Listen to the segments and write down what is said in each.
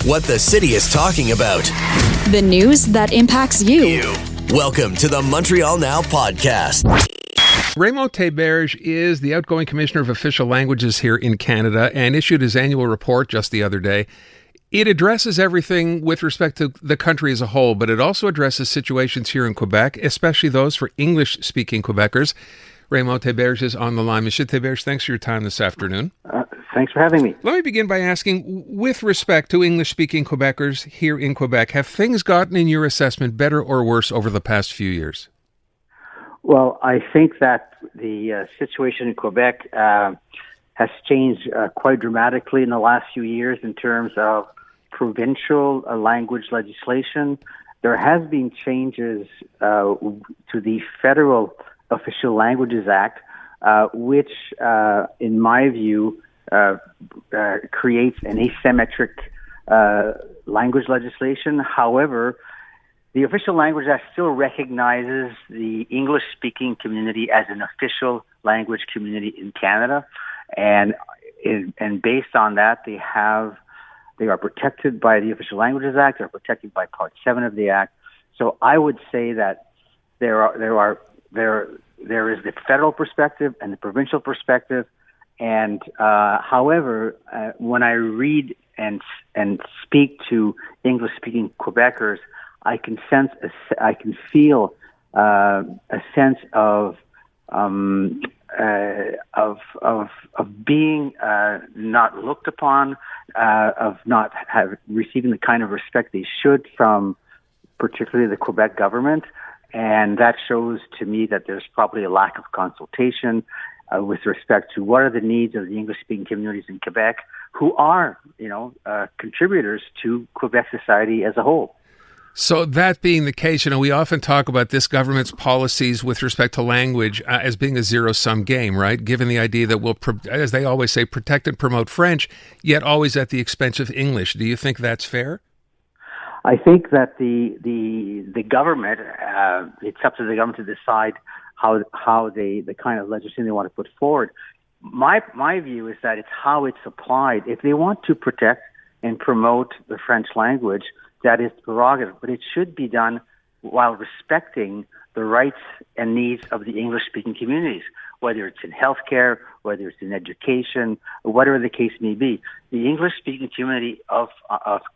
What the city is talking about. The news that impacts you. Welcome to the Montreal Now podcast. Raymond Theberge is the outgoing Commissioner of Official Languages here in Canada and issued his annual report just the other day. It addresses everything with respect to the country as a whole, but it also addresses situations here in Quebec, especially those for English-speaking Quebecers. Raymond Theberge is on the line. Monsieur Theberge, thanks for your time this afternoon. Thanks for having me. Let me begin by asking, with respect to English-speaking Quebecers here in Quebec, have things gotten, in your assessment, better or worse over the past few years? Well, I think that the situation in Quebec has changed quite dramatically in the last few years in terms of provincial language legislation. There has been changes to the Federal Official Languages Act, which, in my view, creates an asymmetric language legislation. However, the Official Language Act still recognizes the English-speaking community as an official language community in Canada, and based on that, they are protected by the Official Languages Act. They're protected by Part 7 of the Act. So I would say that there is the federal perspective and the provincial perspective. And however, when I read and speak to English-speaking Quebecers, I can feel a sense of being not looked upon, of not receiving the kind of respect they should from particularly the Quebec government. And that shows to me that there's probably a lack of consultation with respect to what are the needs of the English-speaking communities in Quebec, who are, contributors to Quebec society as a whole. So that being the case, we often talk about this government's policies with respect to language as being a zero-sum game, right? Given the idea that we'll, as they always say, protect and promote French, yet always at the expense of English. Do you think that's fair? I think that the government, it's up to the government to decide how the kind of legislation they want to put forward. My view is that it's how it's applied. If they want to protect and promote the French language, that is prerogative, but it should be done while respecting the rights and needs of the English-speaking communities, whether it's in healthcare, whether it's in education, or whatever the case may be. The English-speaking community of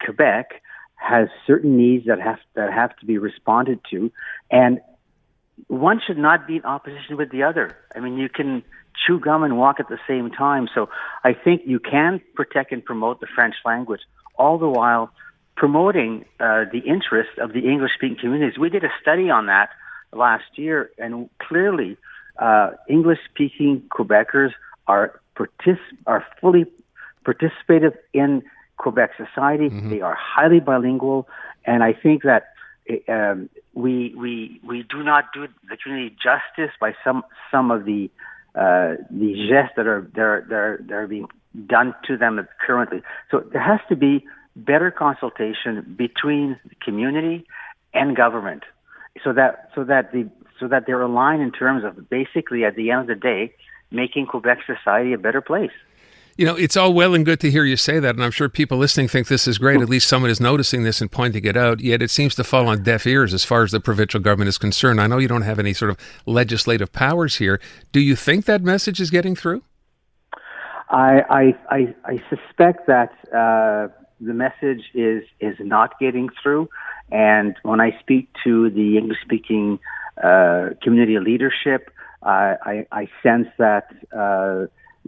Quebec has certain needs that have to be responded to, and one should not be in opposition with the other. I mean, you can chew gum and walk at the same time. So I think you can protect and promote the French language, all the while promoting the interests of the English-speaking communities. We did a study on that last year, and clearly English-speaking Quebecers are fully participative in Quebec society. Mm-hmm. They are highly bilingual, and I think that we do not do the community justice by some of the gestes that are being done to them currently. So there has to be better consultation between the community and government, so that they're aligned in terms of basically at the end of the day making Quebec society a better place. It's all well and good to hear you say that, and I'm sure people listening think this is great. At least someone is noticing this and pointing it out, yet it seems to fall on deaf ears as far as the provincial government is concerned. I know you don't have any sort of legislative powers here. Do you think that message is getting through? I suspect that the message is not getting through, and when I speak to the English-speaking community leadership, I sense that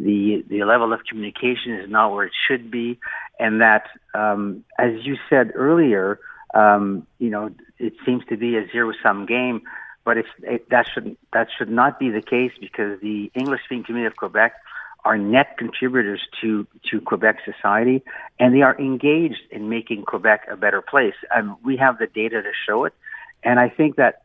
the level of communication is not where it should be, and that, as you said earlier, it seems to be a zero-sum game. But that should not be the case, because the English-speaking community of Quebec are net contributors to Quebec society, and they are engaged in making Quebec a better place. We have the data to show it, and I think that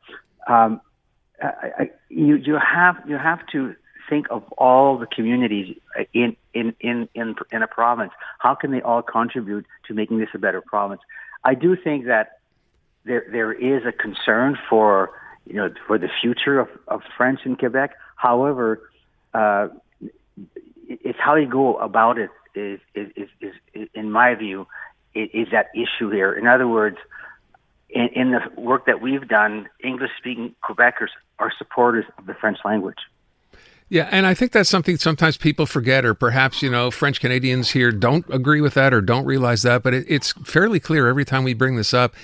you have to think of all the communities in a province. How can they all contribute to making this a better province? I do think that there is a concern for the future of French in Quebec. However, it's how you go about it is in my view, is at issue here. In other words, in the work that we've done, English-speaking Quebecers are supporters of the French language. Yeah, and I think that's something sometimes people forget, or perhaps, French Canadians here don't agree with that or don't realize that, but it's fairly clear every time we bring this up.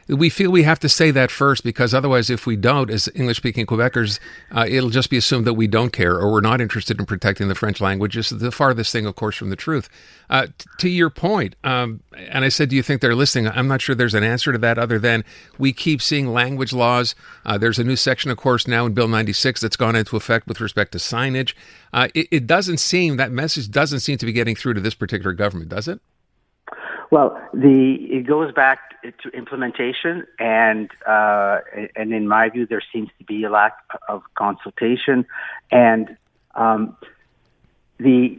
We feel we have to say that first, because otherwise, if we don't, as English-speaking Quebecers, it'll just be assumed that we don't care or we're not interested in protecting the French language. It's the farthest thing, of course, from the truth. To your point, and I said, do you think they're listening? I'm not sure there's an answer to that other than we keep seeing language laws. There's a new section, of course, now in Bill 96 that's gone into effect with respect to signage. It doesn't seem, that message doesn't seem to be getting through to this particular government, does it? Well, it goes back to implementation, and in my view, there seems to be a lack of consultation, and this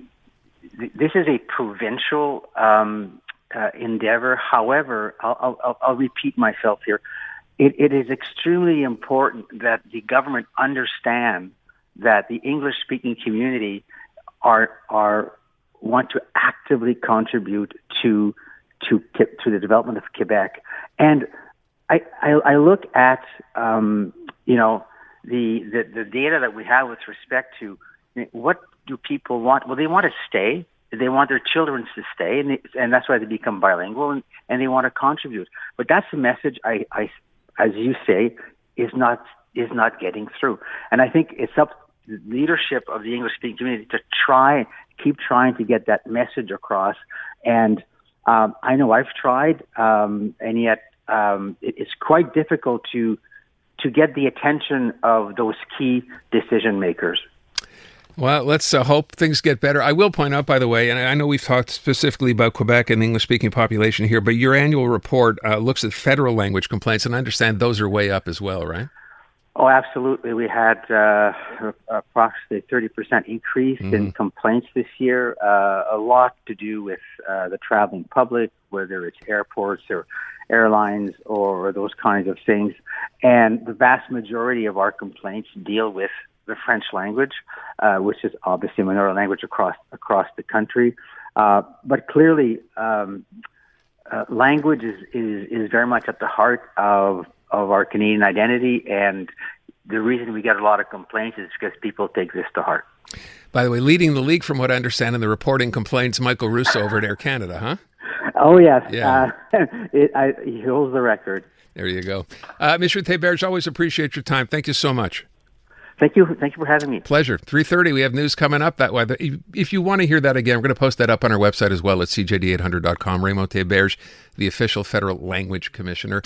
is a provincial endeavor. However, I'll repeat myself here. It is extremely important that the government understand that the English-speaking community want to actively contribute to the development of Quebec. And I look at the data that we have with respect to what do people want. Well, they want to stay. They want their children to stay, and that's why they become bilingual, and they want to contribute. But that's the message I as you say, is not getting through. And I think it's up to the leadership of the English-speaking community to keep trying to get that message across. And I know I've tried, and yet it's quite difficult to get the attention of those key decision makers. Well, let's hope things get better. I will point out, by the way, and I know we've talked specifically about Quebec and the English-speaking population here, but your annual report looks at federal language complaints, and I understand those are way up as well, right? Oh, absolutely. We had approximately 30% increase in complaints this year, a lot to do with the traveling public, whether it's airports or airlines or those kinds of things. And the vast majority of our complaints deal with the French language, which is obviously a minority language across the country. But clearly, language is very much at the heart of our Canadian identity, and the reason we get a lot of complaints is because people take this to heart. By the way, leading the league from what I understand in the reporting complaints, Michael Russo over at Air Canada, huh? Oh, yes. Yeah. He holds the record. There you go. Mr. Theberge, always appreciate your time. Thank you so much. Thank you for having me. Pleasure. 3:30, we have news coming up that way. If you want to hear that again, we're going to post that up on our website as well at CJAD800.com. Raymond Theberge, the official federal language commissioner.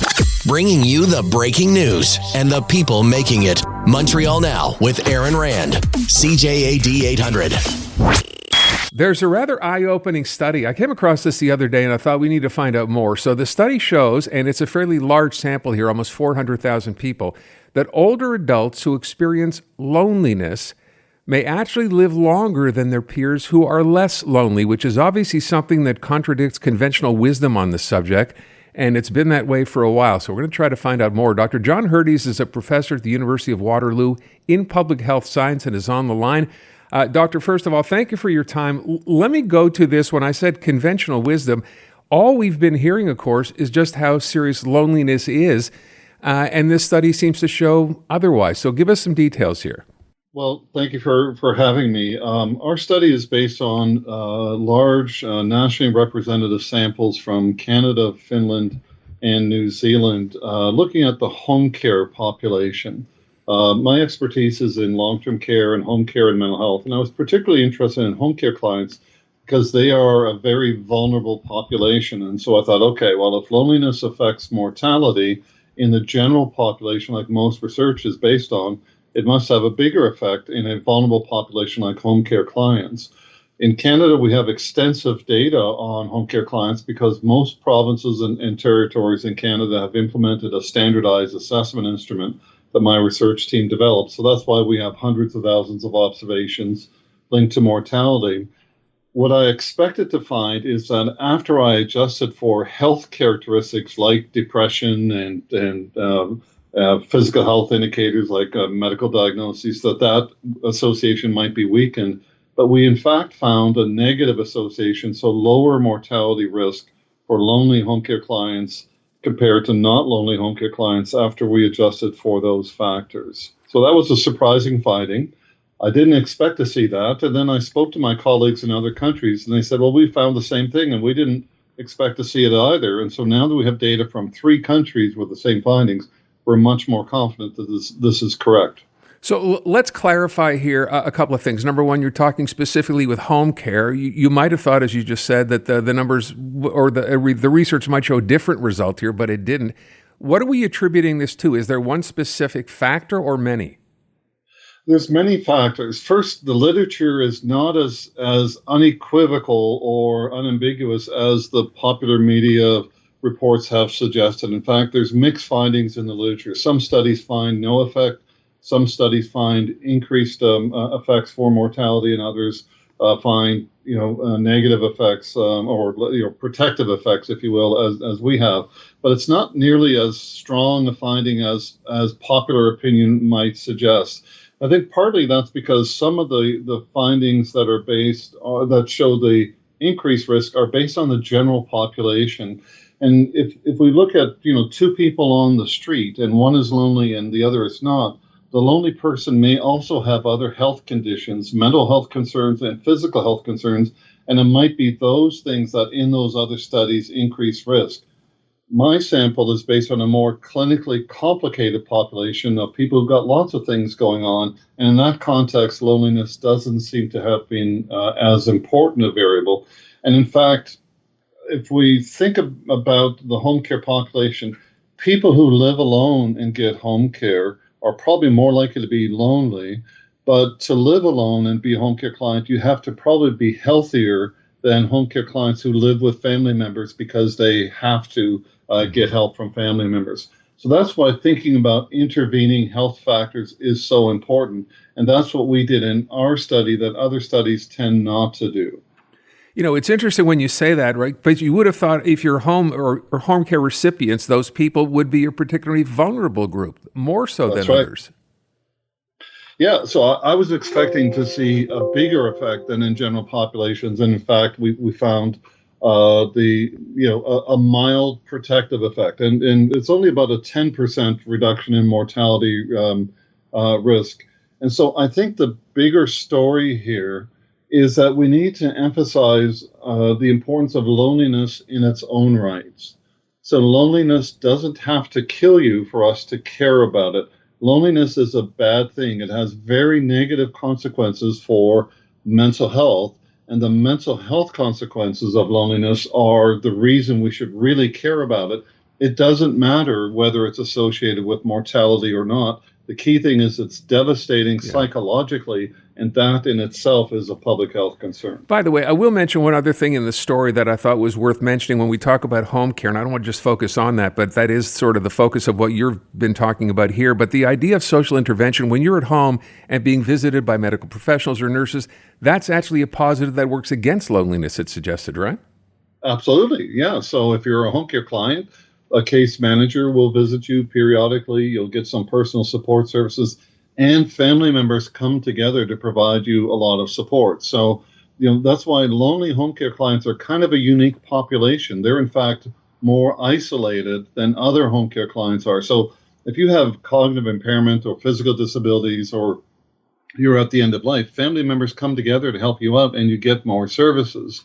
Bringing you the breaking news and the people making it. Montreal Now with Aaron Rand. CJAD 800. There's a rather eye-opening study. I came across this the other day, and I thought we need to find out more. So the study shows, and it's a fairly large sample here, almost 400,000 people, that older adults who experience loneliness may actually live longer than their peers who are less lonely, which is obviously something that contradicts conventional wisdom on the subject, and it's been that way for a while. So we're going to try to find out more. Dr. John Hirdes is a professor at the University of Waterloo in public health science and is on the line. Doctor, first of all, thank you for your time. Let me go to this. When I said conventional wisdom, all we've been hearing, of course, is just how serious loneliness is. And this study seems to show otherwise. So give us some details here. Well, thank you for having me. Our study is based on large nationally representative samples from Canada, Finland, and New Zealand, looking at the home care population. My expertise is in long-term care and home care and mental health, and I was particularly interested in home care clients because they are a very vulnerable population. And so I thought, okay, well, if loneliness affects mortality in the general population, like most research is based on, it must have a bigger effect in a vulnerable population like home care clients. In Canada, we have extensive data on home care clients because most provinces and territories in Canada have implemented a standardized assessment instrument that my research team developed. So that's why we have hundreds of thousands of observations linked to mortality. What I expected to find is that after I adjusted for health characteristics like depression and physical health indicators like medical diagnoses, that association might be weakened. But we in fact found a negative association, so lower mortality risk for lonely home care clients compared to not lonely home care clients after we adjusted for those factors. So that was a surprising finding. I didn't expect to see that. And then I spoke to my colleagues in other countries, and they said, well, we found the same thing, and we didn't expect to see it either. And so now that we have data from 3 countries with the same findings, we're much more confident that this is correct. So let's clarify here a couple of things. Number one, you're talking specifically with home care. You might have thought, as you just said, that the numbers or the research might show a different result here, but it didn't. What are we attributing this to? Is there one specific factor or many? There's many factors. First, the literature is not as unequivocal or unambiguous as the popular media reports have suggested. In fact, there's mixed findings in the literature. Some studies find no effect. Some studies find increased effects for mortality, and others find negative effects or protective effects, if you will, as we have. But it's not nearly as strong a finding as popular opinion might suggest. I think partly that's because some of the findings that are that show the increased risk are based on the general population. And if we look at 2 people on the street and one is lonely and the other is not, the lonely person may also have other health conditions, mental health concerns and physical health concerns, and it might be those things that in those other studies increase risk. My sample is based on a more clinically complicated population of people who've got lots of things going on, and in that context, loneliness doesn't seem to have been as important a variable. And in fact, if we think about the home care population, people who live alone and get home care are probably more likely to be lonely, but to live alone and be a home care client, you have to probably be healthier than home care clients who live with family members because they have to get help from family members. So that's why thinking about intervening health factors is so important. And that's what we did in our study that other studies tend not to do. It's interesting when you say that, right? But you would have thought if you're home or home care recipients, those people would be a particularly vulnerable group, more so than others. Yeah, so I was expecting to see a bigger effect than in general populations, and in fact, we found a mild protective effect, and it's only about a 10% reduction in mortality risk. And so I think the bigger story here is that we need to emphasize the importance of loneliness in its own rights. So loneliness doesn't have to kill you for us to care about it. Loneliness is a bad thing. It has very negative consequences for mental health, and the mental health consequences of loneliness are the reason we should really care about it. It doesn't matter whether it's associated with mortality or not. The key thing is it's devastating psychologically, and that in itself is a public health concern. By the way, I will mention one other thing in the story that I thought was worth mentioning when we talk about home care, and I don't want to just focus on that, but that is sort of the focus of what you've been talking about here. But the idea of social intervention, when you're at home and being visited by medical professionals or nurses, that's actually a positive that works against loneliness, it's suggested, right? Absolutely, yeah. So if you're a home care client, a case manager will visit you periodically. You'll get some personal support services, and family members come together to provide you a lot of support. So, that's why lonely home care clients are kind of a unique population. They're in fact more isolated than other home care clients are. So if you have cognitive impairment or physical disabilities, or you're at the end of life, family members come together to help you out and you get more services.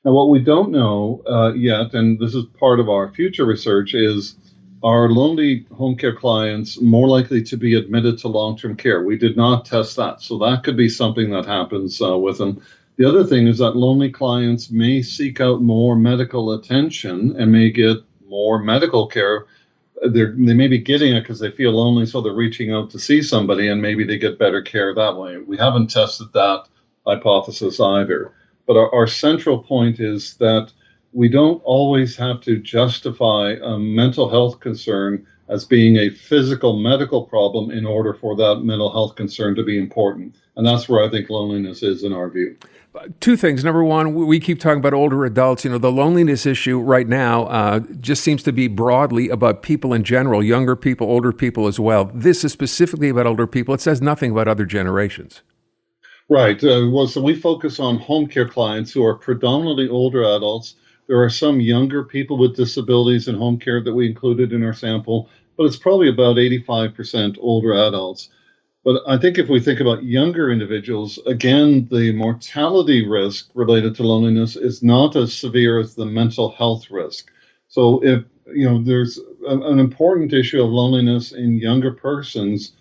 Now, what we don't know yet, and this is part of our future research, is are lonely home care clients more likely to be admitted to long-term care? We did not test that, so that could be something that happens with them. The other thing is that lonely clients may seek out more medical attention and may get more medical care. They may be getting it because they feel lonely, so they're reaching out to see somebody, and maybe they get better care that way. We haven't tested that hypothesis either. But our central point is that we don't always have to justify a mental health concern as being a physical medical problem in order for that mental health concern to be important. And that's where I think loneliness is in our view. 2 things. Number one, we keep talking about older adults. The loneliness issue right now just seems to be broadly about people in general, younger people, older people as well. This is specifically about older people. It says nothing about other generations. Right. So we focus on home care clients who are predominantly older adults There are some younger people with disabilities in home care that we included in our sample, but it's probably about 85% older adults. But I think if we think about younger individuals, again, the mortality risk related to loneliness is not as severe as the mental health risk. So if there's an important issue of loneliness in younger persons,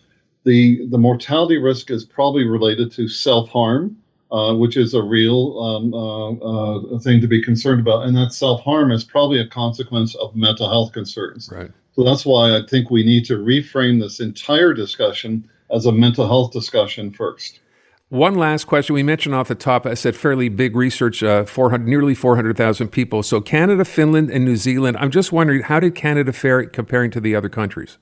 the mortality risk is probably related to self-harm, which is a real thing to be concerned about. And that self-harm is probably a consequence of mental health concerns. Right. So that's why I think we need to reframe this entire discussion as a mental health discussion first. One last question. We mentioned off the top, I said fairly big research, nearly 400,000 people. So Canada, Finland, and New Zealand. I'm just wondering, how did Canada fare comparing to the other countries?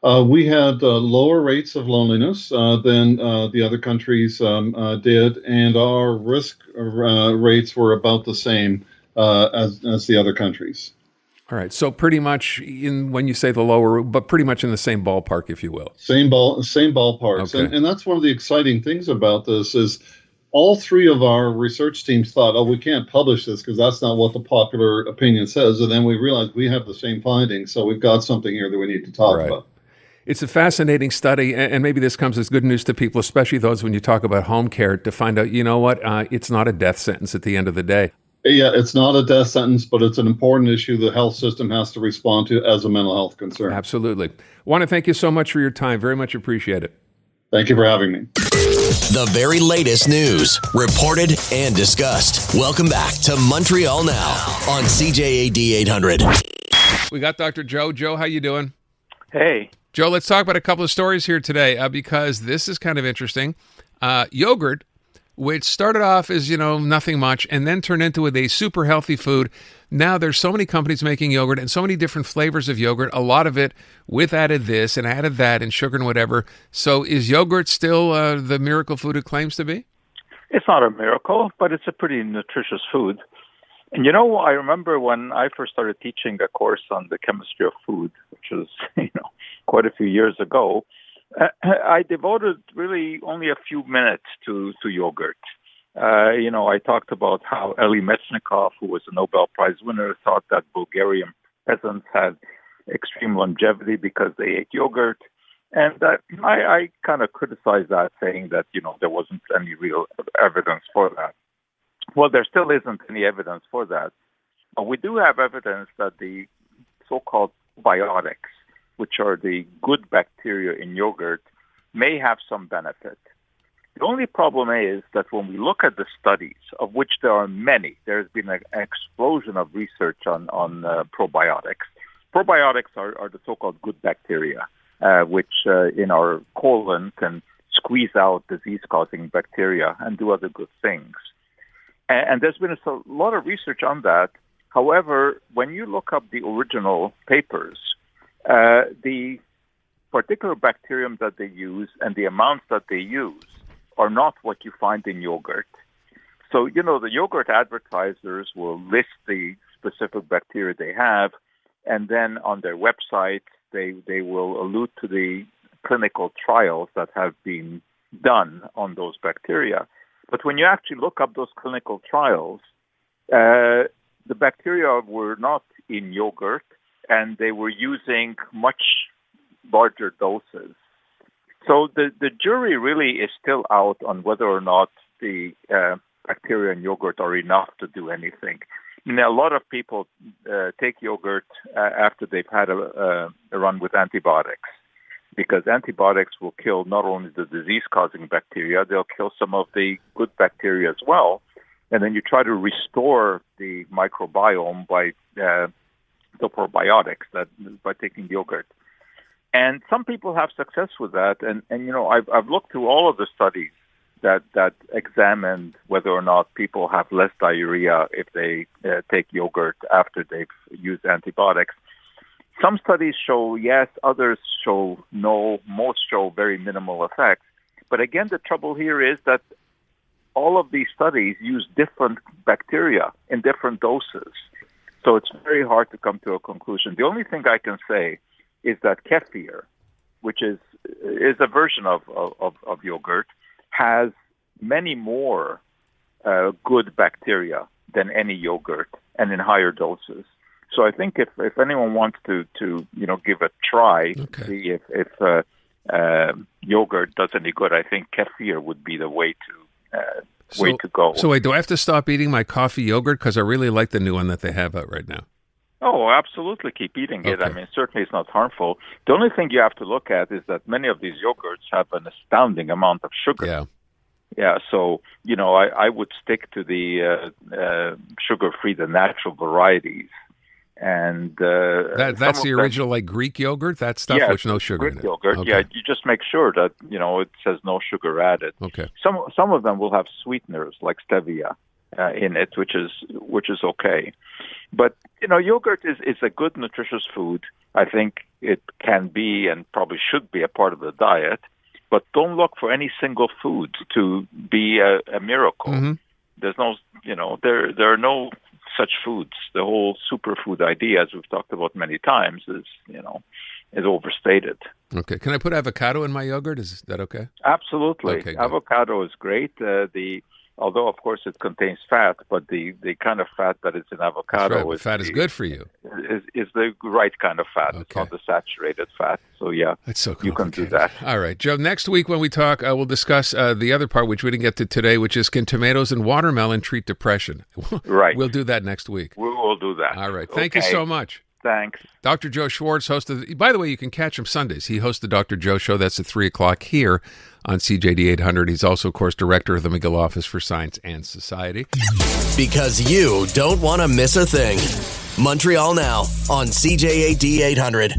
We had lower rates of loneliness than the other countries did, and our risk rates were about the same as the other countries. All right, so pretty much when you say the lower, but pretty much in the same ballpark, if you will. Same ballparks. Okay. And that's one of the exciting things about this is all three of our research teams thought, we can't publish this because that's not what the popular opinion says. And then we realized we have the same findings, so we've got something here that we need to talk about. It's a fascinating study, and maybe this comes as good news to people, especially those when you talk about home care, to find out, it's not a death sentence at the end of the day. Yeah, it's not a death sentence, but it's an important issue the health system has to respond to as a mental health concern. Absolutely. Want to thank you so much for your time. Very much appreciate it. Thank you for having me. The very latest news, reported and discussed. Welcome back to Montreal Now on CJAD 800. We got Dr. Joe. Joe, how you doing? Hey. Joe, let's talk about a couple of stories here today because this is kind of interesting. Yogurt, which started off as, nothing much and then turned into a super healthy food. Now there's so many companies making yogurt and so many different flavors of yogurt, a lot of it with added this and added that and sugar and whatever. So is yogurt still the miracle food it claims to be? It's not a miracle, but it's a pretty nutritious food. And I remember when I first started teaching a course on the chemistry of food, which was, quite a few years ago, I devoted really only a few minutes to yogurt. I talked about how Elie Metchnikoff, who was a Nobel Prize winner, thought that Bulgarian peasants had extreme longevity because they ate yogurt. And I kind of criticized that, saying that, there wasn't any real evidence for that. Well, there still isn't any evidence for that. But we do have evidence that the so-called probiotics, which are the good bacteria in yogurt, may have some benefit. The only problem is that when we look at the studies, of which there are many, there's been an explosion of research on probiotics. Probiotics are the so-called good bacteria, which in our colon can squeeze out disease-causing bacteria and do other good things. And there's been a lot of research on that. However, when you look up the original papers, the particular bacterium that they use and the amounts that they use are not what you find in yogurt. So, the yogurt advertisers will list the specific bacteria they have, and then on their website, they will allude to the clinical trials that have been done on those bacteria. But when you actually look up those clinical trials, the bacteria were not in yogurt, and they were using much larger doses. So the jury really is still out on whether or not the bacteria in yogurt are enough to do anything. A lot of people take yogurt after they've had a run with antibiotics, because antibiotics will kill not only the disease-causing bacteria, they'll kill some of the good bacteria as well. And then you try to restore the microbiome by the probiotics by taking yogurt. And some people have success with that. And I've looked through all of the studies that examined whether or not people have less diarrhea if they take yogurt after they've used antibiotics. Some studies show yes, others show no, most show very minimal effects. But again, the trouble here is that all of these studies use different bacteria in different doses. So it's very hard to come to a conclusion. The only thing I can say is that kefir, which is a version of yogurt, has many more good bacteria than any yogurt. and in higher doses. So I think if anyone wants to give a try to see if yogurt does any good, I think kefir would be the way to go. So wait, do I have to stop eating my coffee yogurt because I really like the new one that they have out right now? Oh, absolutely. Keep eating it. Okay. I mean, certainly it's not harmful. The only thing you have to look at is that many of these yogurts have an astounding amount of sugar. Yeah. Yeah, so, I would stick to the sugar-free, the natural varieties. And that's the original, like Greek yogurt, that stuff with no sugar in it. Yogurt, okay. yeah. You just make sure that it says no sugar added. Okay. Some of them will have sweeteners like stevia in it, which is okay. But yogurt is a good nutritious food. I think it can be and probably should be a part of the diet. But don't look for any single food to be a miracle. Mm-hmm. There's no, there are no such foods. The whole superfood idea, as we've talked about many times, is overstated. Okay. Can I put avocado in my yogurt? Is that okay? Absolutely. Okay, good. Avocado is great. Although, of course, it contains fat, but the kind of fat that is in avocado is good for you. Is the right kind of fat. Okay. It's not the saturated fat. So, yeah, that's so you can do that. All right, Joe, next week when we talk, we'll discuss the other part, which we didn't get to today, which is can tomatoes and watermelon treat depression? Right. We'll do that next week. We will do that. All right. Thank you so much. Thanks. Dr. Joe Schwarcz by the way, you can catch him Sundays. He hosts the Dr. Joe Show. That's at 3 o'clock here on CJAD 800. He's also, of course, director of the McGill Office for Science and Society. Because you don't want to miss a thing. Montreal Now on CJAD 800.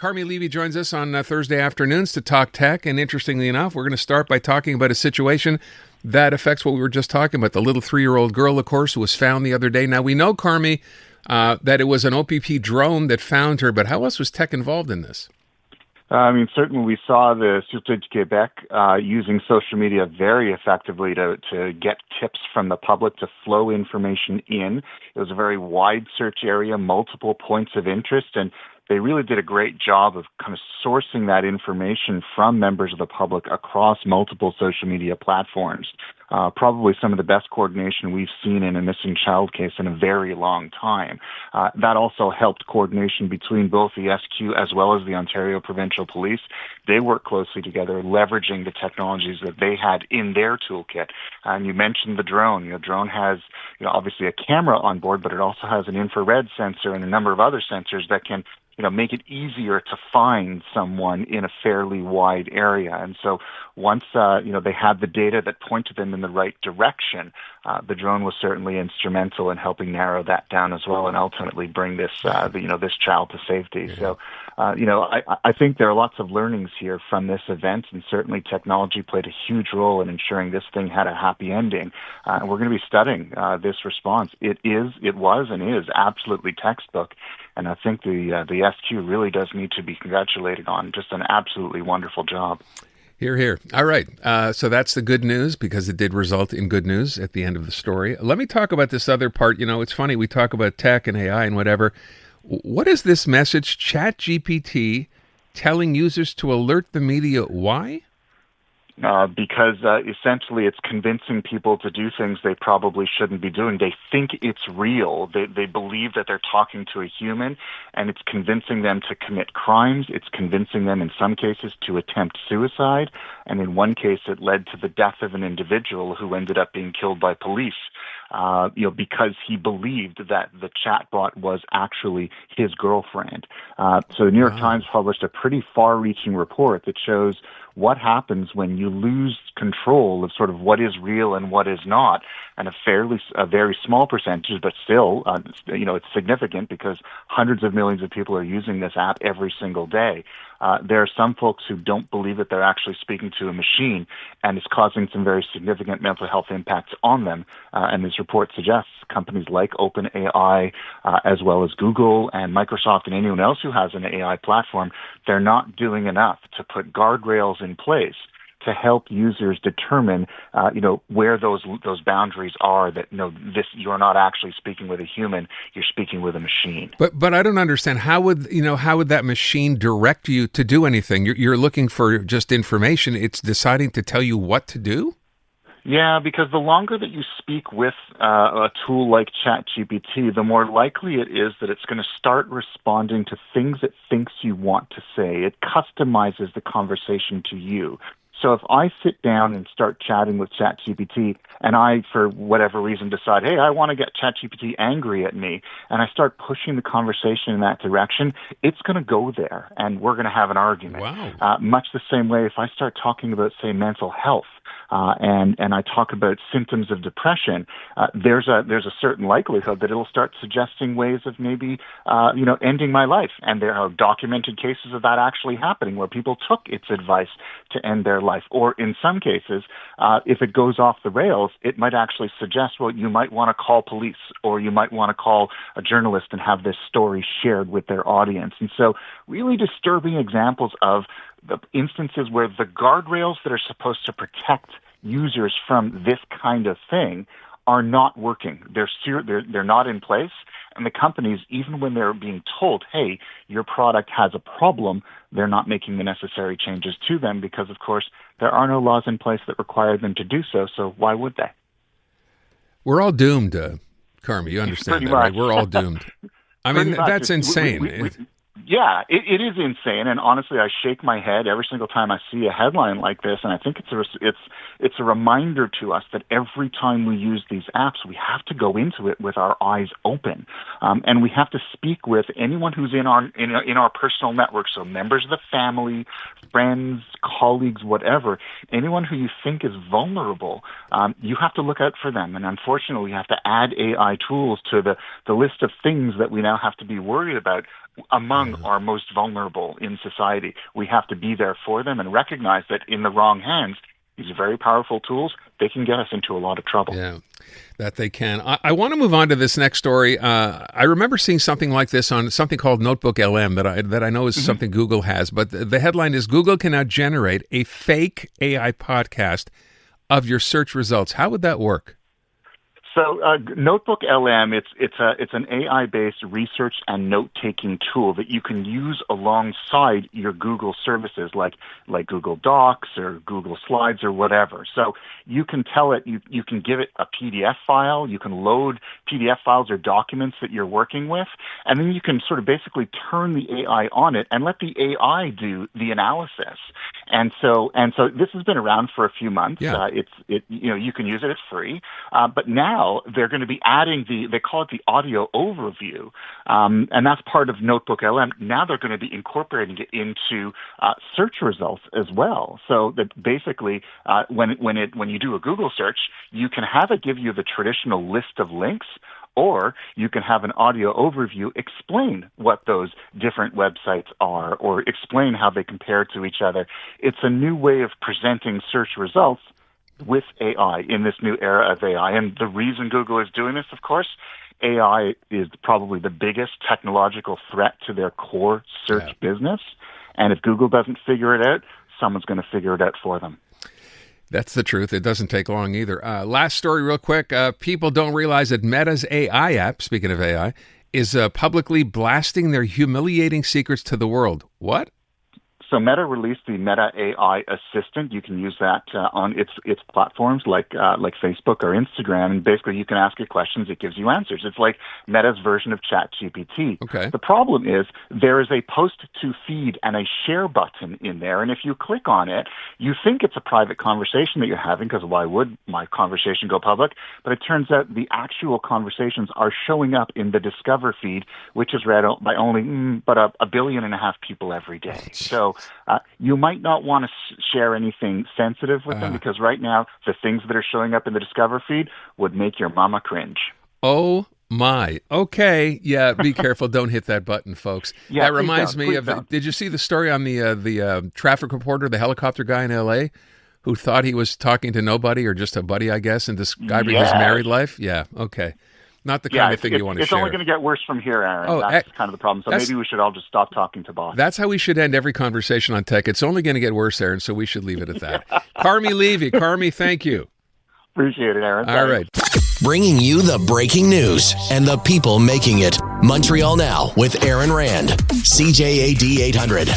Carmi Levy joins us on Thursday afternoons to talk tech. And interestingly enough, we're going to start by talking about a situation that affects what we were just talking about. The little 3-year-old girl, of course, who was found the other day. Now, we know, Carmi, that it was an OPP drone that found her, but how else was tech involved in this? Certainly we saw the Sûreté du Québec using social media very effectively to get tips from the public to flow information in. It was a very wide search area, multiple points of interest, and they really did a great job of kind of sourcing that information from members of the public across multiple social media platforms. Probably some of the best coordination we've seen in a missing child case in a very long time. That also helped coordination between both the SQ as well as the Ontario Provincial Police. They work closely together, leveraging the technologies that they had in their toolkit. And you mentioned the drone. The drone has, obviously a camera on board, but it also has an infrared sensor and a number of other sensors that can make it easier to find someone in a fairly wide area. And so once, they had the data that pointed them in the right direction, the drone was certainly instrumental in helping narrow that down as well and ultimately bring this, this child to safety. Yeah. So, I think there are lots of learnings here from this event, and certainly technology played a huge role in ensuring this thing had a happy ending. And we're going to be studying this response. It was and is absolutely textbook. And I think the SQ really does need to be congratulated on just an absolutely wonderful job. Hear, hear. All right. So that's the good news because it did result in good news at the end of the story. Let me talk about this other part. It's funny. We talk about tech and AI and whatever. What is this message? ChatGPT telling users to alert the media. Why? Because essentially it's convincing people to do things they probably shouldn't be doing. They think it's real. They believe that they're talking to a human, and it's convincing them to commit crimes. It's convincing them in some cases to attempt suicide, and in one case it led to the death of an individual who ended up being killed by police. Because he believed that the chatbot was actually his girlfriend. So the New York Times published a pretty far-reaching report that shows what happens when you lose control of sort of what is real and what is not, and a very small percentage, but still, it's significant because hundreds of millions of people are using this app every single day. There are some folks who don't believe that they're actually speaking to a machine, and it's causing some very significant mental health impacts on them. And this report suggests companies like OpenAI, as well as Google and Microsoft and anyone else who has an AI platform, they're not doing enough to put guardrails in place to help users determine, where those boundaries are. That you're not actually speaking with a human, you're speaking with a machine. But I don't understand how would that machine direct you to do anything? You're looking for just information. It's deciding to tell you what to do. Yeah, because the longer that you speak with a tool like ChatGPT, the more likely it is that it's going to start responding to things it thinks you want to say. It customizes the conversation to you. So if I sit down and start chatting with ChatGPT and I, for whatever reason, decide, hey, I want to get ChatGPT angry at me, and I start pushing the conversation in that direction, it's going to go there and we're going to have an argument. Wow. Much the same way if I start talking about, say, mental health, and I talk about symptoms of depression, there's a certain likelihood that it'll start suggesting ways of maybe ending my life. And there are documented cases of that actually happening where people took its advice to end their life. Or in some cases, if it goes off the rails, it might actually suggest, well, you might want to call police or you might want to call a journalist and have this story shared with their audience. And so really disturbing examples of the instances where the guardrails that are supposed to protect users from this kind of thing are not working. They're not in place. And the companies, even when they're being told, hey, your product has a problem, they're not making the necessary changes to them because, of course, there are no laws in place that require them to do so. So why would they? We're all doomed, Carmi. You understand that, right? We're all doomed. I mean, that's insane. Yeah, it is insane, and honestly, I shake my head every single time I see a headline like this, and I think it's a reminder to us that every time we use these apps, we have to go into it with our eyes open, and we have to speak with anyone who's in our personal network, so members of the family, friends, colleagues, whatever, anyone who you think is vulnerable, you have to look out for them, and unfortunately, we have to add AI tools to the list of things that we now have to be worried about among our most vulnerable in society. We have to be there for them and recognize that in the wrong hands, these very powerful tools, they can get us into a lot of trouble. Yeah, that they can. I want to move on to this next story. I remember seeing something like this on something called Notebook LM that I know is something Google has, but the headline is Google can now generate a fake AI podcast of your search results. How would that work? So Notebook LM, it's an AI-based research and note-taking tool that you can use alongside your Google services like Google Docs or Google Slides or whatever. So you can tell it, you can give it a PDF file, you can load PDF files or documents that you're working with, and then you can sort of basically turn the AI on it and let the AI do the analysis. And so this has been around for a few months. Yeah. You can use it, it's free, but now they're going to be adding they call it the audio overview, and that's part of Notebook LM. Now they're going to be incorporating it into search results as well. So that basically, when you do a Google search, you can have it give you the traditional list of links, or you can have an audio overview explain what those different websites are or explain how they compare to each other. It's a new way of presenting search results with AI in this new era of AI. And the reason Google is doing this, of course, AI is probably the biggest technological threat to their core search business. And if Google doesn't figure it out, someone's going to figure it out for them. That's the truth. It doesn't take long either. Last story real quick. People don't realize that Meta's AI app, speaking of AI, is publicly blasting their humiliating secrets to the world. What? So Meta released the Meta AI Assistant. You can use that on its platforms like Facebook or Instagram, and basically you can ask it questions, it gives you answers. It's like Meta's version of ChatGPT. Okay. The problem is there is a post to feed and a share button in there, and if you click on it, you think it's a private conversation that you're having, because why would my conversation go public? But it turns out the actual conversations are showing up in the Discover feed, which is read by only but 1.5 billion people every day. So you might not want to share anything sensitive with them, because right now the things that are showing up in the Discover feed would make your mama cringe. Oh my. Okay. Yeah, be careful. Don't hit that button, folks. Yeah, that reminds me of, did you see the story on the traffic reporter, the helicopter guy in L.A., who thought he was talking to nobody or just a buddy, I guess, and describing his married life? Yeah, okay. Not the kind of thing you want to share. It's only going to get worse from here, Aaron. That's kind of the problem. So maybe we should all just stop talking to boss. That's how we should end every conversation on tech. It's only going to get worse, Aaron, so we should leave it at that. Carmi Levy. Carmi, thank you. Appreciate it, Aaron. All right. Bringing you the breaking news and the people making it. Montreal Now with Aaron Rand. CJAD 800.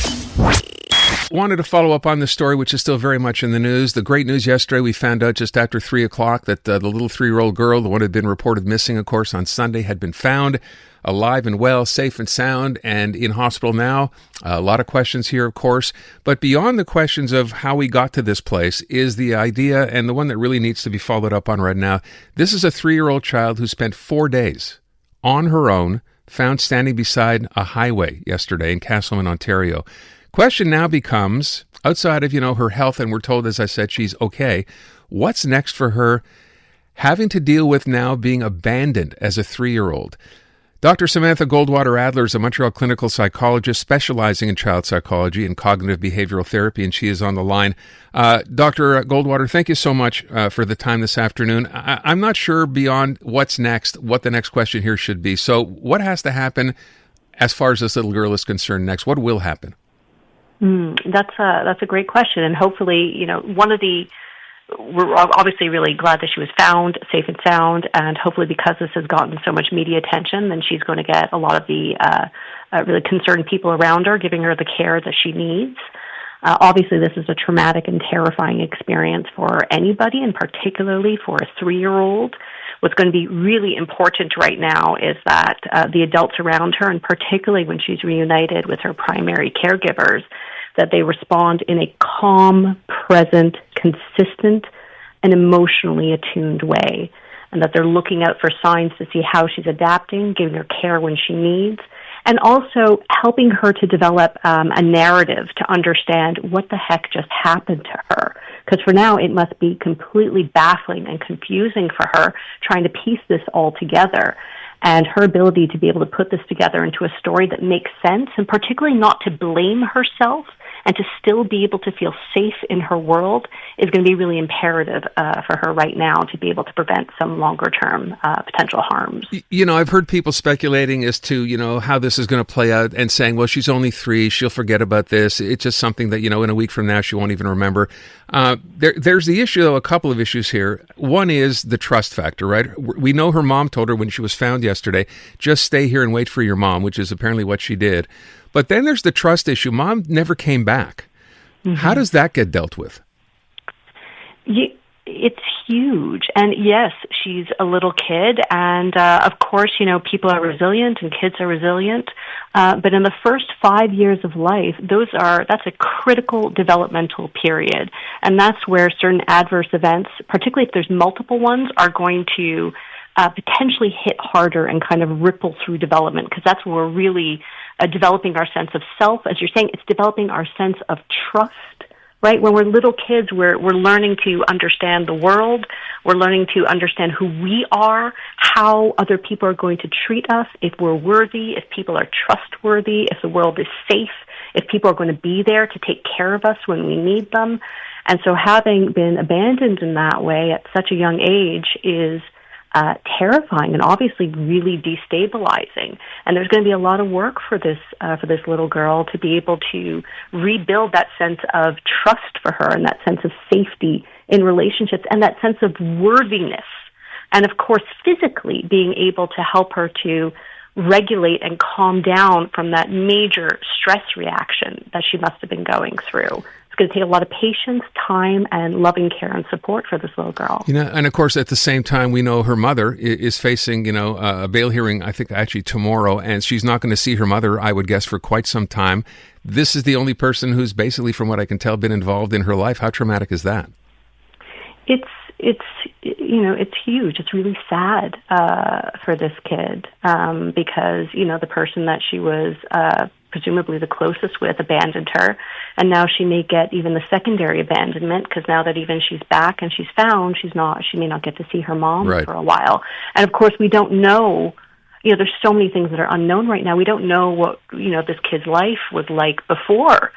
wanted to follow up on this story, which is still very much in the news. The great news yesterday, we found out just after 3 o'clock that the little 3-year-old girl, the one who had been reported missing, of course, on Sunday, had been found alive and well, safe and sound, and in hospital now. A lot of questions here, of course. But beyond the questions of how we got to this place is the idea, and the one that really needs to be followed up on right now. This is a 3-year-old child who spent 4 days on her own, found standing beside a highway yesterday in Castleman, Ontario. Question now becomes, outside of, her health, and we're told, as I said, she's okay, what's next for her having to deal with now being abandoned as a 3-year-old? Dr. Samantha Goldwater-Adler is a Montreal clinical psychologist specializing in child psychology and cognitive behavioral therapy, and she is on the line. Dr. Goldwater, thank you so much for the time this afternoon. I'm not sure beyond what's next, what the next question here should be. So what has to happen as far as this little girl is concerned next? What will happen? That's a great question, and hopefully, we're obviously really glad that she was found safe and sound, and hopefully because this has gotten so much media attention, then she's going to get a lot of the really concerned people around her, giving her the care that she needs. Obviously, this is a traumatic and terrifying experience for anybody, and particularly for a 3-year-old. What's going to be really important right now is that the adults around her, and particularly when she's reunited with her primary caregivers, that they respond in a calm, present, consistent, and emotionally attuned way, and that they're looking out for signs to see how she's adapting, giving her care when she needs, and also helping her to develop a narrative to understand what the heck just happened to her. Because for now, it must be completely baffling and confusing for her trying to piece this all together. And her ability to be able to put this together into a story that makes sense, and particularly not to blame herself, and to still be able to feel safe in her world, is going to be really imperative for her right now to be able to prevent some longer-term potential harms. I've heard people speculating as to, how this is going to play out and saying, well, she's only 3, she'll forget about this. It's just something that, in a week from now, she won't even remember. There's the issue, though, a couple of issues here. One is the trust factor, right? We know her mom told her when she was found yesterday, just stay here and wait for your mom, which is apparently what she did. But then there's the trust issue. Mom never came back. Mm-hmm. How does that get dealt with? It's huge. And yes, she's a little kid. And of course, people are resilient and kids are resilient. But in the first 5 years of life, that's a critical developmental period. And that's where certain adverse events, particularly if there's multiple ones, are going to potentially hit harder and kind of ripple through development, because that's where we're really developing our sense of self. As you're saying, it's developing our sense of trust, right? When we're little kids, we're learning to understand the world. We're learning to understand who we are, how other people are going to treat us, if we're worthy, if people are trustworthy, if the world is safe, if people are going to be there to take care of us when we need them. And so having been abandoned in that way at such a young age is terrifying and obviously really destabilizing. And there's going to be a lot of work for this little girl to be able to rebuild that sense of trust for her, and that sense of safety in relationships, and that sense of worthiness. And of course, physically being able to help her to regulate and calm down from that major stress reaction that she must have been going through. It's going to take a lot of patience, time, and loving care and support for this little girl. And of course, at the same time, we know her mother is facing, a bail hearing, I think actually tomorrow, and she's not going to see her mother, I would guess, for quite some time. This is the only person who's basically, from what I can tell, been involved in her life. How traumatic is that? It's huge. It's really sad for this kid because, the person that she was presumably the closest with abandoned her, and now she may get even the secondary abandonment, because now that even she's back and she's found, she may not get to see her mom right. for a while. And of course, we don't know, there's so many things that are unknown right now. We don't know what, this kid's life was like before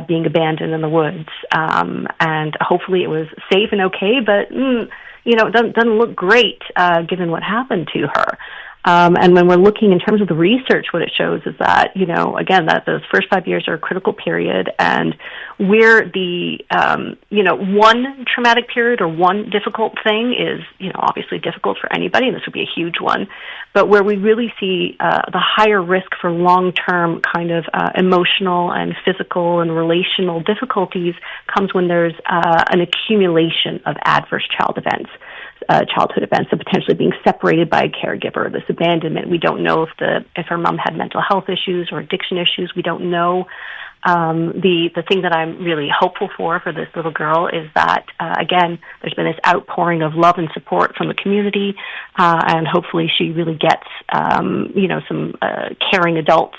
being abandoned in the woods. And hopefully it was safe and okay, but, it doesn't look great given what happened to her. And when we're looking in terms of the research, what it shows is that, again, that those first 5 years are a critical period, and where the, one traumatic period or one difficult thing is, obviously difficult for anybody, and this would be a huge one, but where we really see the higher risk for long-term kind of emotional and physical and relational difficulties comes when there's an accumulation of adverse childhood events, so potentially being separated by a caregiver, this abandonment. We don't know if her mom had mental health issues or addiction issues. We don't know. The thing that I'm really hopeful for this little girl is that, again, there's been this outpouring of love and support from the community, and hopefully she really gets, some caring adults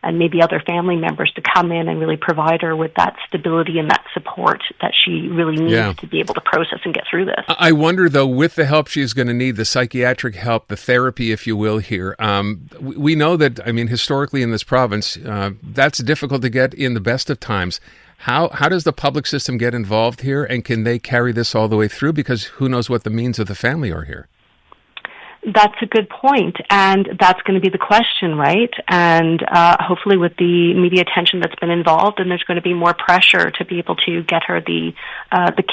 and maybe other family members to come in and really provide her with that stability and that support that she really needs to be able to process and get through this. I wonder, though, with the help she's going to need, the psychiatric help, the therapy, if you will, here, we know that, historically in this province, that's difficult to get in the best of times. How does the public system get involved here, and can they carry this all the way through? Because who knows what the means of the family are here. That's a good point, and that's going to be the question, right? And hopefully with the media attention that's been involved, and there's going to be more pressure to be able to get her the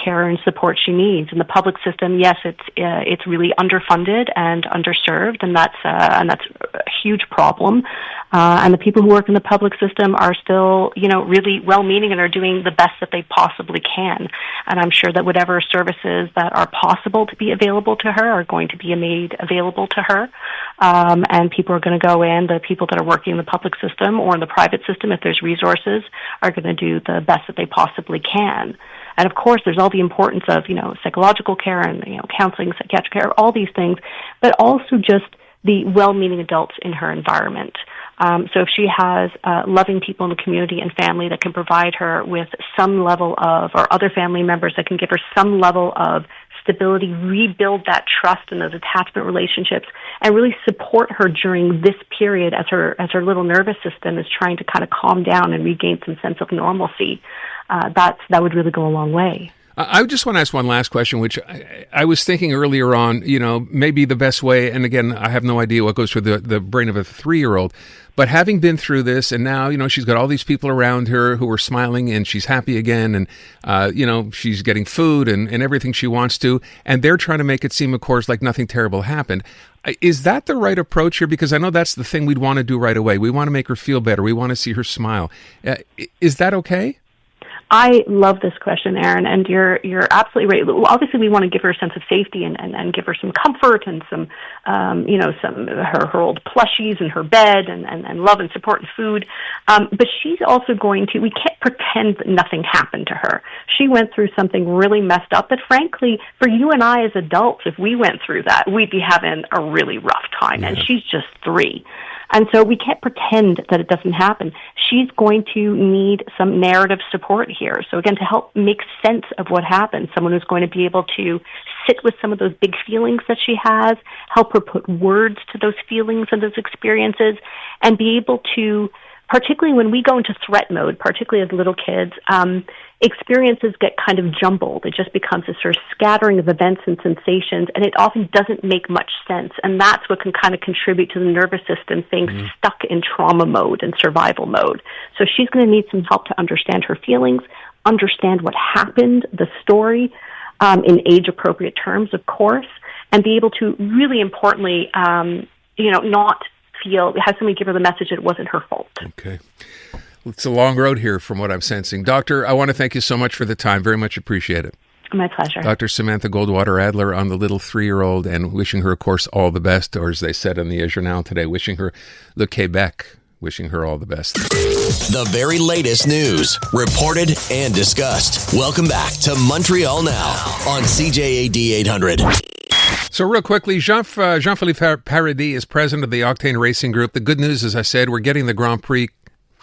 care and support she needs. And the public system, yes, it's really underfunded and underserved, and that's a huge problem. And the people who work in the public system are still, really well-meaning and are doing the best that they possibly can. And I'm sure that whatever services that are possible to be available to her are going to be made available to her. And people are going to go in, the people that are working in the public system or in the private system, if there's resources, are going to do the best that they possibly can. And of course, there's all the importance of, psychological care and, counseling, psychiatric care, all these things, but also just the well-meaning adults in her environment. So if she has loving people in the community and family that can provide her with some level of, or other family members that can give her some level of stability, rebuild that trust and those attachment relationships, and really support her during this period as her little nervous system is trying to kind of calm down and regain some sense of normalcy, that would really go a long way. I just want to ask one last question, which I was thinking earlier on, maybe the best way, and again, I have no idea what goes through the brain of a 3-year-old, but having been through this, and now, she's got all these people around her who are smiling, and she's happy again, and, she's getting food and everything she wants to, and they're trying to make it seem, of course, like nothing terrible happened. Is that the right approach here? Because I know that's the thing we'd want to do right away. We want to make her feel better. We want to see her smile. Is that okay? I love this question, Aaron, and you're absolutely right. Obviously, we want to give her a sense of safety and give her some comfort and some her old plushies and her bed and love and support and food. But she's also we can't pretend that nothing happened to her. She went through something really messed up that, frankly, for you and I as adults, if we went through that, we'd be having a really rough time. Yeah. And she's just 3. And so we can't pretend that it doesn't happen. She's going to need some narrative support here. So again, to help make sense of what happened, someone who's going to be able to sit with some of those big feelings that she has, help her put words to those feelings and those experiences, and be able to, particularly when we go into threat mode, particularly as little kids, experiences get kind of jumbled. It just becomes a sort of scattering of events and sensations, and it often doesn't make much sense. And that's what can kind of contribute to the nervous system being stuck in trauma mode and survival mode. So she's going to need some help to understand her feelings, understand what happened, the story, in age-appropriate terms, of course, and be able to really importantly, not have somebody give her the message that it wasn't her fault. Okay. It's a long road here from what I'm sensing. Doctor, I want to thank you so much for the time. Very much appreciate it. My pleasure. Dr. Samantha Goldwater-Adler on the little 3-year-old, and wishing her, of course, all the best, or as they said in the Journal today, wishing her le Quebec, wishing her all the best. The very latest news, reported and discussed. Welcome back to Montreal Now on CJAD 800. So real quickly, Jean-Philippe Paradis is president of the Octane Racing Group. The good news, as I said, we're getting the Grand Prix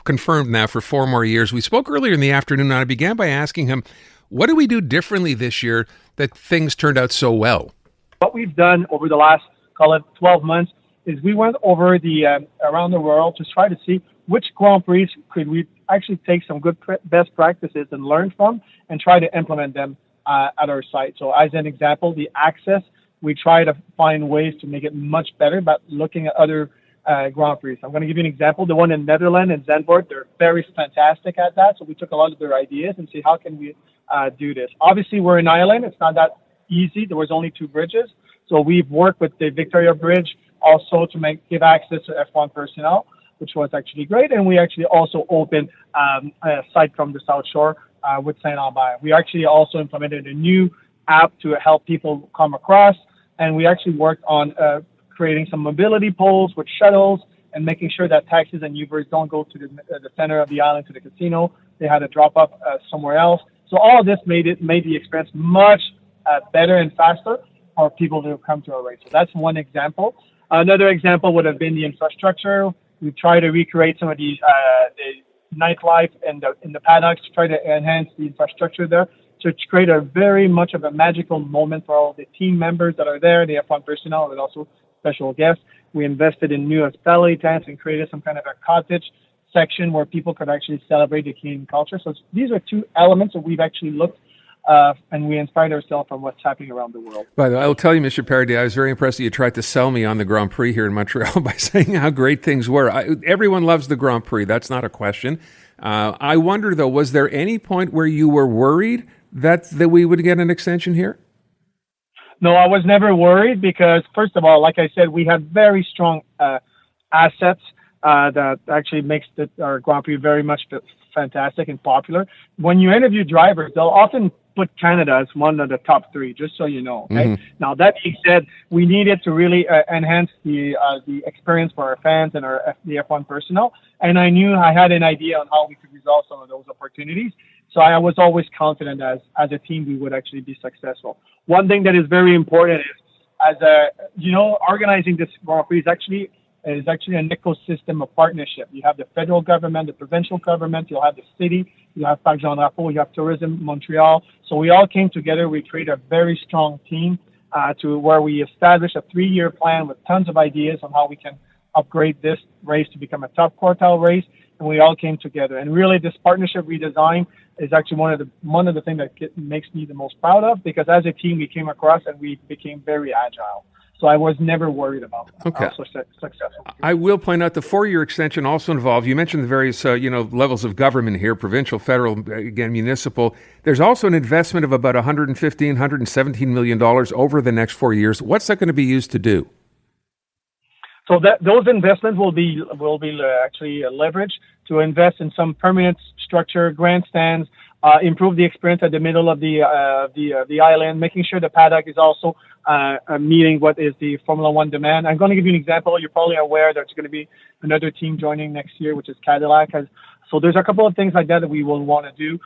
confirmed now for 4 more years. We spoke earlier in the afternoon, and I began by asking him, what do we do differently this year that things turned out so well? What we've done over the last, call it 12 months, is we went over around the world to try to see which Grand Prix could we actually take some good best practices and learn from and try to implement them at our site. So as an example, the access we try to find ways to make it much better by looking at other Grand Prix. I'm going to give you an example. The one in Netherlands, in Zandvoort, they're very fantastic at that. So we took a lot of their ideas and see how can we do this. Obviously, we're an island. It's not that easy. There was only 2 bridges. So we've worked with the Victoria Bridge also to give access to F1 personnel, which was actually great. And we actually also opened a site from the South Shore with Saint-Lambert. We actually also implemented a new app to help people come across. And we actually worked on creating some mobility poles with shuttles and making sure that taxis and Ubers don't go to the center of the island to the casino. They had to drop up somewhere else. So all of this made the experience much better and faster for people to come to our race. So that's one example. Another example would have been the infrastructure. We try to recreate some of the nightlife in the paddocks to try to enhance the infrastructure there to create a very much of a magical moment for all the team members that are there, the F1 personnel, and also special guests. We invested in new hospitality tents and created some kind of a cottage section where people could actually celebrate the Canadian culture. So these are 2 elements that we've actually looked and we inspired ourselves from what's happening around the world. By the way, I'll tell you, Mr. Paradis, I was very impressed that you tried to sell me on the Grand Prix here in Montreal by saying how great things were. Everyone loves the Grand Prix. That's not a question. I wonder, though, was there any point where you were worried that we would get an extension here? No, I was never worried because, first of all, like I said, we have very strong assets that actually makes our Grand Prix very much fantastic and popular. When you interview drivers, they'll often put Canada as one of the top 3, just so you know. Okay. Mm-hmm. Now, that being said, we needed to really enhance the experience for our fans and the F1 personnel. And I knew I had an idea on how we could resolve some of those opportunities. So I was always confident as a team we would actually be successful. One thing that is very important is, organizing this Grand Prix is actually an ecosystem of partnership. You have the federal government, the provincial government, you'll have the city, you have Parc Jean-Drapeau, you have Tourism Montreal. So we all came together. We created a very strong team to where we established a 3-year plan with tons of ideas on how we can upgrade this race to become a top quartile race. And we all came together. And really, this partnership redesign is actually one of the things that makes me the most proud of, because as a team, we came across and we became very agile. So I was never worried about that. Okay. Also successful. I will point out the 4-year extension also involved, you mentioned the various levels of government here, provincial, federal, again, municipal. There's also an investment of about $115, $117 million over the next 4 years. What's that going to be used to do? So those investments will be actually leveraged to invest in some permanent structure, grandstands, improve the experience at the middle of the island, making sure the paddock is also meeting what is the Formula One demand. I'm going to give you an example. You're probably aware there's going to be another team joining next year, which is Cadillac. So there's a couple of things like that we will want to do.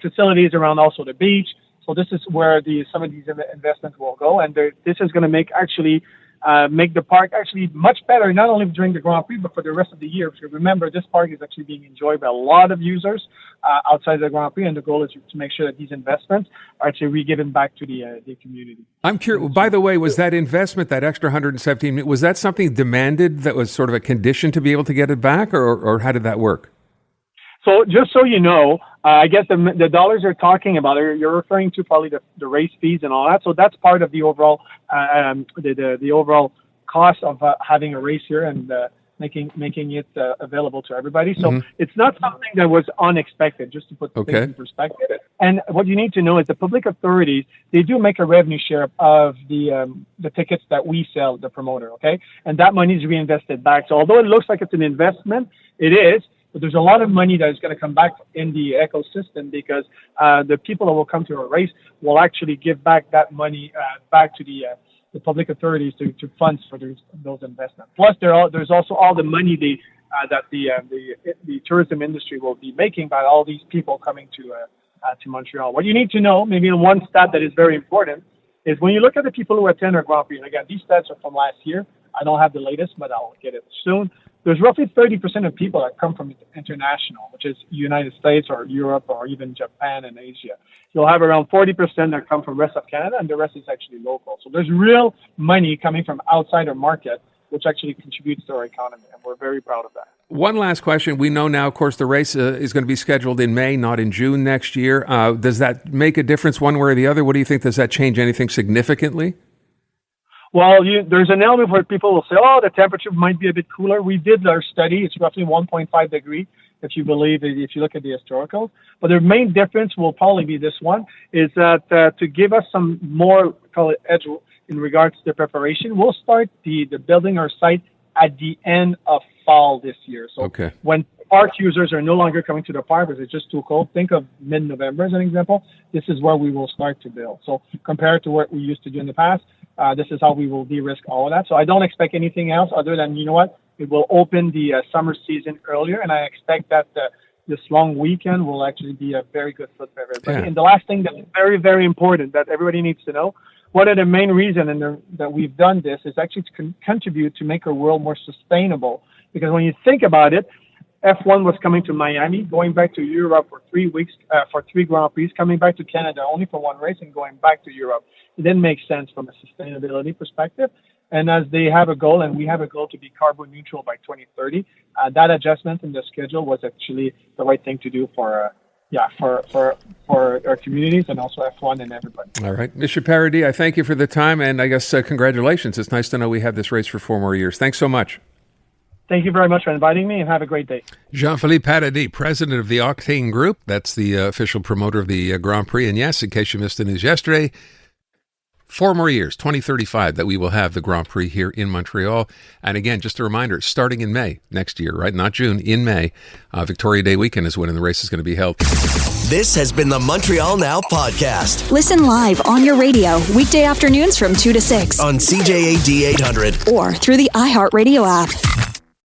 Facilities around also the beach. So this is where some of these investments will go, and this is going to make the park actually much better, not only during the Grand Prix, but for the rest of the year. Because remember, this park is actually being enjoyed by a lot of users outside the Grand Prix, and the goal is to make sure that these investments are actually re-given back to the community. I'm curious, by the way, was that investment, that extra $117, was that something demanded that was sort of a condition to be able to get it back, or how did that work? So just so you know, I guess the dollars you're talking about, you're referring to probably the race fees and all that. So that's part of the overall the overall cost of having a race here and making it available to everybody. So It's not something that was unexpected, just to put things in perspective. And what you need to know is the public authorities, they do make a revenue share of the tickets that we sell, the promoter, okay? And that money is reinvested back. So although it looks like it's an investment, it is. But there's a lot of money that is going to come back in the ecosystem because the people that will come to our race will actually give back that money back to the public authorities to funds for those investments. Plus, there's also all the money that the tourism industry will be making by all these people coming to Montreal. What you need to know, maybe one stat that is very important, is when you look at the people who attend our Grand Prix, and again, these stats are from last year. I don't have the latest, but I'll get it soon. There's roughly 30% of people that come from international, which is United States or Europe or even Japan and Asia. You'll have around 40% that come from the rest of Canada, and the rest is actually local. So there's real money coming from outside our market, which actually contributes to our economy, and we're very proud of that. One last question. We know now, of course, the race is going to be scheduled in May, not in June next year. Does that make a difference one way or the other? What do you think? Does that change anything significantly? Well, there's an element where people will say, oh, the temperature might be a bit cooler. We did our study. It's roughly 1.5 degree, if you look at the historicals. But the main difference will probably be this one, is that to give us some more, call it edge in regards to the preparation, we'll start the building our site at the end of fall this year. So when park users are no longer coming to the park because it's just too cold, think of mid-November as an example, this is where we will start to build. So compared to what we used to do in the past, this is how we will de-risk all of that. So I don't expect anything else other than, you know what, it will open the summer season earlier, and I expect that this long weekend will actually be a very good fit for everybody. Yeah. And the last thing that's very, very important that everybody needs to know, one of the main reasons that we've done this is actually to contribute to make our world more sustainable. Because when you think about it, F1 was coming to Miami, going back to Europe for 3 weeks, for 3 Grand Prix, coming back to Canada only for 1 race and going back to Europe. It didn't make sense from a sustainability perspective. And as they have a goal, and we have a goal to be carbon neutral by 2030, that adjustment in the schedule was actually the right thing to do for our communities and also F1 and everybody. All right. Mr. Paradis, I thank you for the time, and I guess congratulations. It's nice to know we have this race for 4 more years. Thanks so much. Thank you very much for inviting me, and have a great day. Jean-Philippe Paradis, president of the Octane Group. That's the official promoter of the Grand Prix. And yes, in case you missed the news yesterday, 4 more years, 2035, that we will have the Grand Prix here in Montreal. And again, just a reminder, starting in May next year, right? Not June, in May. Victoria Day weekend is when the race is going to be held. This has been the Montreal Now podcast. Listen live on your radio, weekday afternoons from 2 to 6. On CJAD 800. Or through the iHeartRadio app.